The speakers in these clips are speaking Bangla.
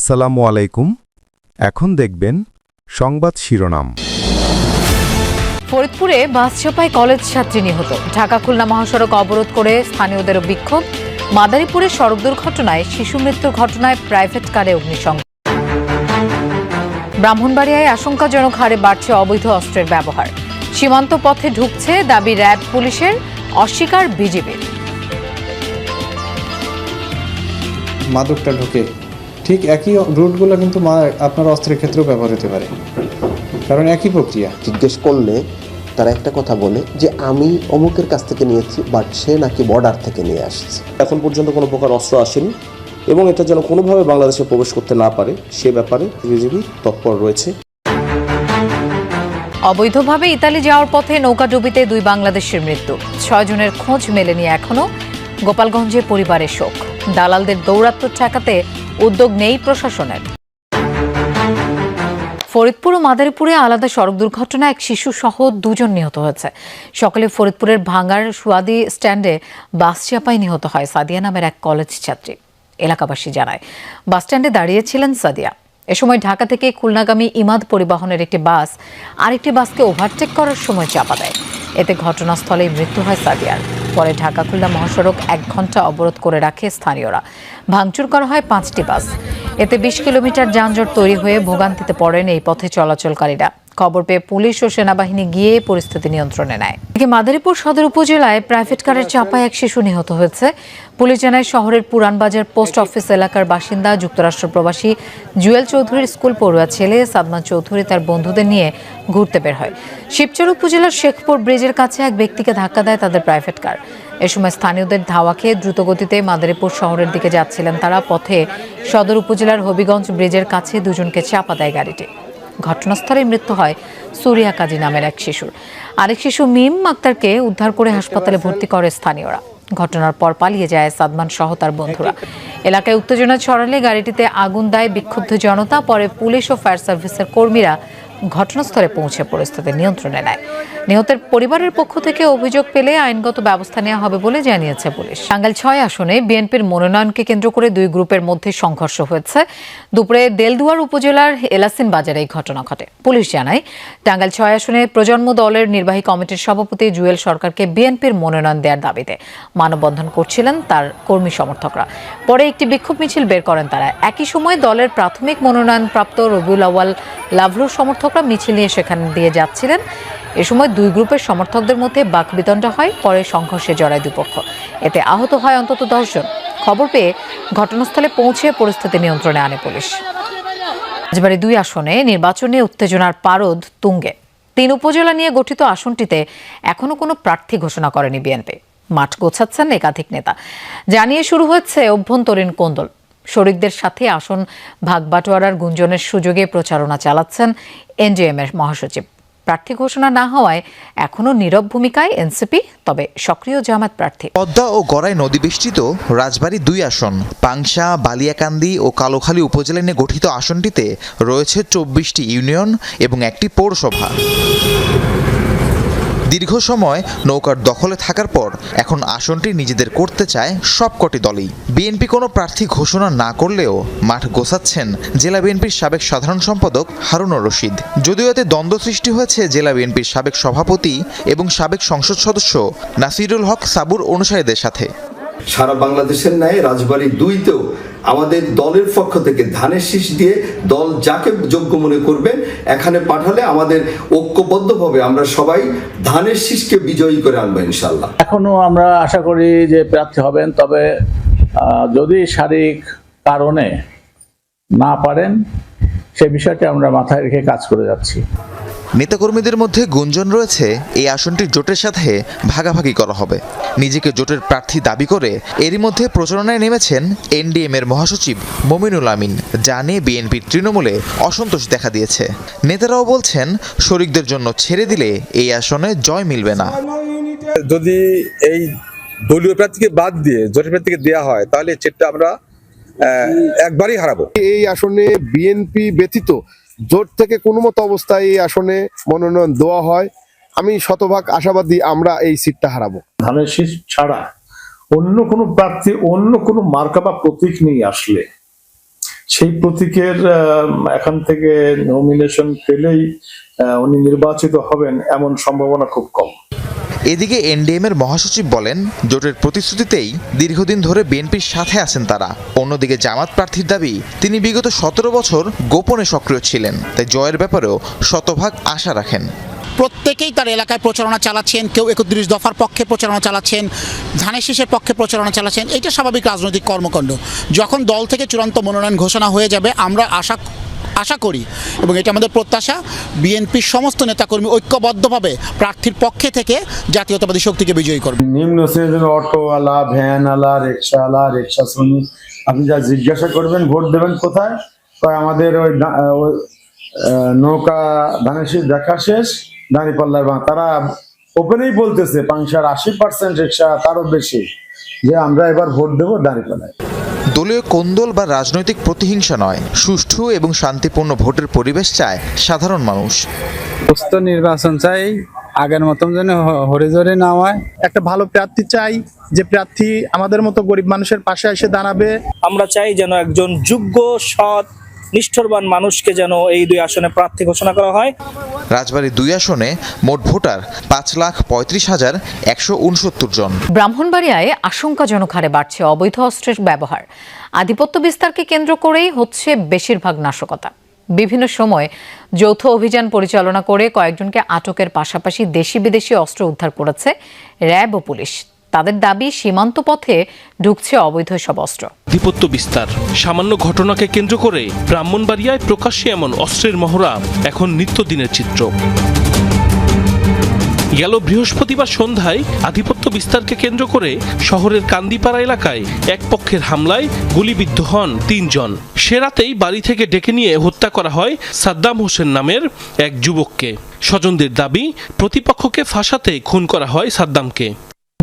আসসালামু আলাইকুম। এখন দেখবেন সংবাদ শিরোনাম। ফরিদপুরে বাস চাপায় কলেজ ছাত্রী নিহত। ঢাকা খুলনা মহাসড়ক অবরোধ করে স্থানীয়দের বিক্ষোভ। মাদারীপুরে সড়ক দুর্ঘটনায় শিশু মৃত্যুর ঘটনায় প্রাইভেট কারে অগ্নিসংযোগ। ব্রাহ্মণবাড়িয়ায় আশঙ্কাজনক হারে বাড়ছে অবৈধ অস্ত্রের ব্যবহার। সীমান্ত পথে ঢুকছে দাবি র্যাব পুলিশের, অস্বীকার বিজিবির। মাদকটা ঢোকে ঠিক একই রুটগুলো কিন্তু আপনার অস্ত্রের ক্ষেত্রেও ব্যবহার হতে পারে, কারণ একই প্রক্রিয়া। জিজ্ঞেস করলে তারা একটা কথা বলে যে আমি অমুকের কাছ থেকে নিয়েছি, বাট সে নাকি বর্ডার থেকে নিয়ে আসছে। এখন পর্যন্ত কোনো প্রকার অস্ত্র আসেনি এবং এটা যেন কোনোভাবে বাংলাদেশে প্রবেশ করতে না পারে সে ব্যাপারে বিজিবি তৎপর রয়েছে। অবৈধভাবে ইতালি যাওয়ার পথে নৌকাডুবিতে 2 বাংলাদেশের মৃত্যু। 6 জনের খোঁজ মেলেনি এখনো। গোপালগঞ্জে পরিবারের শোক। দালালদের দৌরাত্ম্য ঠেকাতে উদ্যোগ নেই প্রশাসনের। ফরিদপুর ও মাদারীপুরে আলাদা সড়ক দুর্ঘটনায় এক শিশু সহ 2 জন নিহত হয়েছে। সকালে ফরিদপুরের ভাঙ্গার সুয়াদি স্ট্যান্ডে বাস চাপায় নিহত হয় সাদিয়া নামের এক কলেজ ছাত্রী। এলাকাবাসী জানায়, বাস স্ট্যান্ডে দাঁড়িয়েছিলেন সাদিয়া। এ সময় ঢাকা থেকে খুলনাগামী ইমাদ পরিবহনের একটি বাস আরেকটি বাসকে ওভারটেক করার সময় চাপা দেয়। এতে ঘটনাস্থলেই মৃত্যু হয় সাদিয়ার। পরে ঢাকা খুলনা মহাসড়ক 1 ঘন্টা অবরোধ করে রাখে স্থানীয়রা। ভাঙচুর করা হয় 5টি বাস। এতে 20 কিলোমিটার যানজট তৈরি হয়ে ভোগান্তিতে পড়েন এই পথে চলাচলকারীরা। খবর পেয়ে পুলিশ ও সেনাবাহিনী গিয়ে পরিস্থিতি নিয়ন্ত্রণে নেয়। মাদারীপুর সদর উপজেলায় প্রাইভেট কারের চাপায় এক শিশু নিহত হয়েছে। পুলিশ জানায়, শহরের পুরানবাজার পোস্ট অফিস এলাকার বাসিন্দা যুক্তরাষ্ট্র প্রবাসী জুয়েল চৌধুরীর স্কুল পড়ুয়া ছেলে সাদমান চৌধুরী তার বন্ধুদের নিয়ে ঘুরতে বের হয়। শিবচর উপজেলার শেখপুর ব্রিজের কাছে এক ব্যক্তিকে ধাক্কা দেয় তাদের প্রাইভেট কার। এ সময় স্থানীয়দের ধাওয়া খেয়ে দ্রুতগতিতে মাদারীপুর শহরের দিকে যাচ্ছিলেন তারা। পথে সদর উপজেলার হবিগঞ্জ ব্রিজের কাছে 2 জনকে চাপা দেয় গাড়িটি। ঘটনাস্থলে মৃত্যু হয় সুরিয়া কাজী নামের এক শিশুর। আরেক শিশু মিম আক্তারকে উদ্ধার করে হাসপাতালে ভর্তি করে স্থানীয়রা। ঘটনার পর পালিয়ে যায় সাদমান সহ তার বন্ধুরা। এলাকায় উত্তেজনা ছড়ালে গাড়িটিতে আগুন দেয় বিক্ষুব্ধ জনতা। পরে পুলিশ ও ফায়ার সার্ভিসের কর্মীরা ঘটনাস্থলে পৌঁছে পরিস্থিতি নিয়ন্ত্রণে নেয়। নিহতের পরিবারের পক্ষ থেকে অভিযোগ পেলে আইনগত ব্যবস্থা নেওয়া হবে বলে জানিয়েছে পুলিশ। টাঙ্গাইল 6 আসনে বিএনপির মনোনয়নকে কেন্দ্র করে 2 গ্রুপের মধ্যে সংঘর্ষ হয়েছে। দুপুরে দেলদুয়ার উপজেলার এলাসিন বাজারে এই ঘটনা ঘটে। পুলিশ জানায়, টাঙ্গাইল 6 আসনে প্রজন্ম দলের নির্বাহী কমিটির সভাপতি জুয়েল সরকারকে বিএনপির মনোনয়ন দেওয়ার দাবিতে মানববন্ধন করছিলেন তার কর্মী সমর্থকরা। পরে একটি বিক্ষোভ মিছিল বের করেন তারা। একই সময় দলের প্রাথমিক মনোনয়নপ্রাপ্ত রবিউল আউয়াল লাভলুর সমর্থকরা মিছিল নিয়ে সেখানে দিয়ে যাচ্ছিলেন। এ সময় 2 গ্রুপের সমর্থকদের মধ্যে বাকবিতণ্ডা হয়। পরে সংঘর্ষে জড়ায় দুপক্ষ। এতে আহত হয় অন্তত 10 জন। খবর পেয়ে ঘটনাস্থলে পৌঁছে পরিস্থিতি নিয়ন্ত্রণে আনে পুলিশ। রাজবাড়ী 2 আসনে নির্বাচনে উত্তেজনার পারদ তুঙ্গে। 3 উপজেলা নিয়ে গঠিত আসনটিতে এখনো কোনো প্রার্থী ঘোষণা করেনি বিএনপি। মাঠ গোছাচ্ছেন একাধিক নেতা। জানিয়ে শুরু হচ্ছে অভ্যন্তরীণ কোন্দল। শরিকদের সাথে আসন ভাগবাটোয়ারার গুঞ্জনের সুযোগে প্রচারণা চালাচ্ছেন এনডিএম এর মহাসচিব। প্রার্থী ঘোষণা না হওয়ায় এখনো নীরব ভূমিকায় এনসিপি, তবে সক্রিয় জামায়াত প্রার্থী। পদ্মা ও গড়াই নদী বেষ্টিত রাজবাড়ী 2 আসন, পাংশা, বালিয়াকান্দি ও কালোখালী উপজেলা নিয়ে গঠিত আসনটিতে রয়েছে 24টি ইউনিয়ন এবং 1টি পৌরসভা। দীর্ঘ সময় নৌকার দখলে থাকার পর এখন আসনটি নিজেদের করতে চায় সবকটি দলই। বিএনপি কোনো প্রার্থী ঘোষণা না করলেও মাঠ গোছাচ্ছেন জেলা বিএনপির সাবেক সাধারণ সম্পাদক হারুনুর রশিদ। যদিও এতে দ্বন্দ্ব সৃষ্টি হয়েছে জেলা বিএনপির সাবেক সভাপতি এবং সাবেক সংসদ সদস্য নাসিরুল হক সাবুর অনুসারীদের সাথে। সারা বাংলাদেশের ন্যায় রাজবাড়ী 2তেও আমাদের দলের পক্ষ থেকে ধানের শীষ দিয়ে দল যাকে যোগ্য মনে করবেন এখানে পাঠালে আমাদের ঐক্যবদ্ধভাবে আমরা সবাই ধানের শীষকে বিজয়ী করে আনবো ইনশাল্লাহ। এখনো আমরা আশা করি যে প্রার্থী হবেন, তবে যদি শারীরিক কারণে না পারেন সে বিষয়টি আমরা মাথায় রেখে কাজ করে যাচ্ছি। নেতাকর্মীদের মধ্যে গুঞ্জন রয়েছে এই আসনটি জোটের সাথে ভাগাভাগি করা হবে। নিজেকে জোটের প্রার্থী দাবি করে এরই মধ্যে প্রচারণায় নেমেছেন এনডিএম এর মহাসচিব মমিনুল আমিন, যা নিয়ে বিএনপির তৃণমূলে অসন্তোষ দেখা দিয়েছে। নেতারাও বলছেন, শরিকদের জন্য ছেড়ে দিলে এই আসনে জয় মিলবে না। যদি এই দলীয় প্রার্থীকে বাদ দিয়ে জোটের প্রার্থীকে দেওয়া হয় তাহলে সেটা আমরা একবারই হারাবো। এই আসনে বিএনপি ব্যতীত জোট থেকে কোনো মতো অবস্থায় এই আসনে মনোনয়ন দেওয়া হয়, আমি শতভাগ আশাবাদী আমরা এই সিটটা হারাবো। ধানের শীষ ছাড়া অন্য কোনো প্রার্থী অন্য কোনো মার্কা বা প্রতীক নিয়ে আসলে সেই প্রতীকের এখান থেকে নমিনেশন পেলেই উনি নির্বাচিত হবেন এমন সম্ভাবনা খুব কম। এদিকে এনডিএম-এর মহাসচিব বলেন, জোটের প্রতিশ্রুতিতেই দীর্ঘদিন ধরে বিএনপির সাথে আছেন তারা। অন্যদিকে জামাত প্রার্থীর দাবি, তিনি বিগত 17 বছর গোপনে সক্রিয় ছিলেন, তাই জয়ের ব্যাপারেও শতভাগ আশা রাখেন। প্রত্যেকেই তার এলাকায় প্রচারণা চালাচ্ছেন, কেউ 31 দফার পক্ষে প্রচারণা চালাচ্ছেন, ধানের শীষের পক্ষে প্রচারণা চালাচ্ছেন। এটা স্বাভাবিক রাজনৈতিক কর্মকাণ্ড। যখন দল থেকে চূড়ান্ত মনোনয়ন ঘোষণা হয়ে যাবে, আমরা আশা করি এবং এটা আমাদের প্রত্যাশা, বিএনপির সমস্ত নেতাকর্মী ঐক্যবদ্ধভাবে প্রার্থীর পক্ষে থেকে জাতীয়তাবাদী শক্তিকে বিজয়ী করবে। নিম্ন শ্রেণীর অটোওয়ালা, ভ্যানওয়ালা, রিক্সাওয়ালা, রিক্সা শ্রমিক, আপনি যা জিজ্ঞাসা করবেন ভোট দেবেন কোথায়, আমাদের ওই নৌকা ধানের শীষ দেখা শেষ দাঁড়িপাল্লার তারা ওপেনেই বলতেছে পাংশার 80% রিক্সা, তারও বেশি, যে আমরা এবার ভোট দেবো দাঁড়িপাল্লায়। দলীয় কোন্দল বা রাজনৈতিক প্রতিহিংসা নয়, সুষ্ঠু এবং শান্তিপূর্ণ ভোটের পরিবেশ চায় সাধারণ মানুষ। সুস্থ নির্বাচন চাই, আগের মতন যেন হরিজরে না হয়। একটা ভালো প্রার্থী চাই, যে প্রার্থী আমাদের মতো গরিব মানুষের পাশে এসে দাঁড়াবে। আমরা চাই যেন একজন যোগ্য, সৎ, নিষ্ঠুরবান মানুষকে যেন এই 2 আসনে প্রার্থী ঘোষণা করা হয়। রাজবাড়ী 2 আসনে মোট ভোটার 5,35,169 জন। ব্রাহ্মণবাড়িয়ায় আশঙ্কাজনক হারে বাড়ছে অবৈধ অস্ত্রের ব্যবহার। আধিপত্য বিস্তারকে কেন্দ্র করেই হচ্ছে বেশিরভাগ নাশকতা। বিভিন্ন সময় যৌথ অভিযান পরিচালনা করে কয়েকজনকে আটকের পাশাপাশি দেশি বিদেশি অস্ত্র উদ্ধার করেছে র্যাব ও পুলিশ। তাদের দাবি, সীমান্ত পথে ঢুকছে অবৈধ সব অস্ত্র। আধিপত্য বিস্তার, সামান্য ঘটনাকে কেন্দ্র করে ব্রাহ্মণবাড়িয়ায় প্রকাশ্যে এমন অস্ত্রের মহড়া এখন নিত্যদিনের চিত্র। গেল বৃহস্পতিবার সন্ধ্যায় আধিপত্য বিস্তারকে কেন্দ্র করে শহরের কান্দিপাড়া এলাকায় এক পক্ষের হামলায় গুলিবিদ্ধ হন 3 জন। সে রাতেই বাড়ি থেকে ডেকে নিয়ে হত্যা করা হয় সাদ্দাম হোসেন নামের এক যুবককে। স্বজনদের দাবি, প্রতিপক্ষকে ফাঁসাতে খুন করা হয় সাদ্দামকে।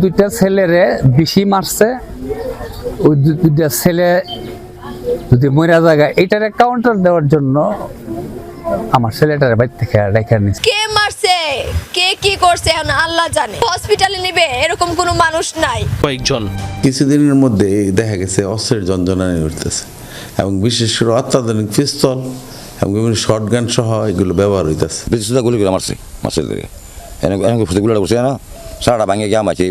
2টা ছেলেরে বেশি মারছে, ওই 2টা ছেলে যদি মরা জায়গা এটার কাউন্টার দেওয়ার জন্য আমার ছেলেটার বাড়ি থেকে রেখে নিচ্ছে। কে মারছে, কে কি করছে এখন আল্লাহ জানে। হসপিটালে নিবে এরকম কোনো মানুষ নাই। কয়েকজন কিছুদিনের মধ্যে দেখা গেছে অস্ত্রের যন্ত্রণায় উঠতেছে এবং বিশেষ করে অত্যাধুনিক পিস্তল এবং বিভিন্ন শর্টগান সহ এগুলো ব্যবহার হইতেছে। বেশি গুলি করে মারছে গুলিটা করছে না, সারাটা ভাঙে গিয়ে আমাকে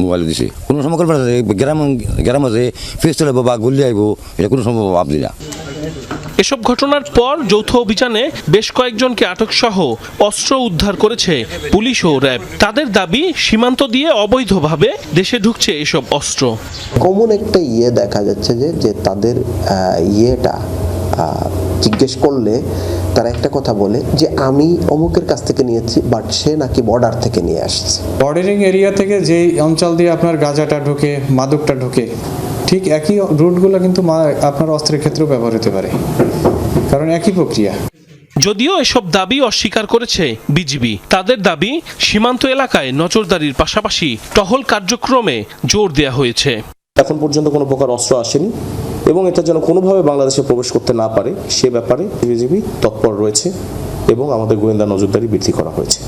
মোবাইল দিছে। কোনো সময় করবে না, গ্রামে যে পিস্তল আইব বা গুলি আইব, এটা কোনো সময় ভাবছি না। এসব ঘটনার পর যৌথ অভিযানে বেশ কয়েকজনকে আটক সহ অস্ত্র উদ্ধার করেছে পুলিশ ও র্যাব। তাদের দাবি, সীমান্ত দিয়ে অবৈধভাবে দেশে ঢুকছে এসব অস্ত্র। কমন একটা দেখা যাচ্ছে যে তাদের ইয়েটা জিজ্ঞেস করলে তারা একটা কথা বলে যে আমি অমুকের কাছ থেকে নিয়েছি, বাট সে নাকি বর্ডার থেকে নিয়ে আসছে। বর্ডারিং এরিয়া থেকে যে অঞ্চল দিয়ে আপনার গাঁজাটা ঢোকে, মাদকটা ঢোকে, ঠিক একই রুটগুলো কিন্তু আপনার অস্ত্রের ক্ষেত্রেও ব্যবহার হতে পারে, কারণ একই প্রক্রিয়া। যদিও এসব দাবি অস্বীকার করেছে বিজিবি। তাদের দাবি, সীমান্ত এলাকায় নজরদারির পাশাপাশি টহল কার্যক্রমে জোর দেওয়া হয়েছে। এখন পর্যন্ত কোনো প্রকার অস্ত্র আসেনি এবং এটা যেন কোনোভাবে বাংলাদেশে প্রবেশ করতে না পারে সে ব্যাপারে বিজিবি তৎপর রয়েছে এবং আমাদের গোয়েন্দা নজরদারি বৃদ্ধি করা হয়েছে।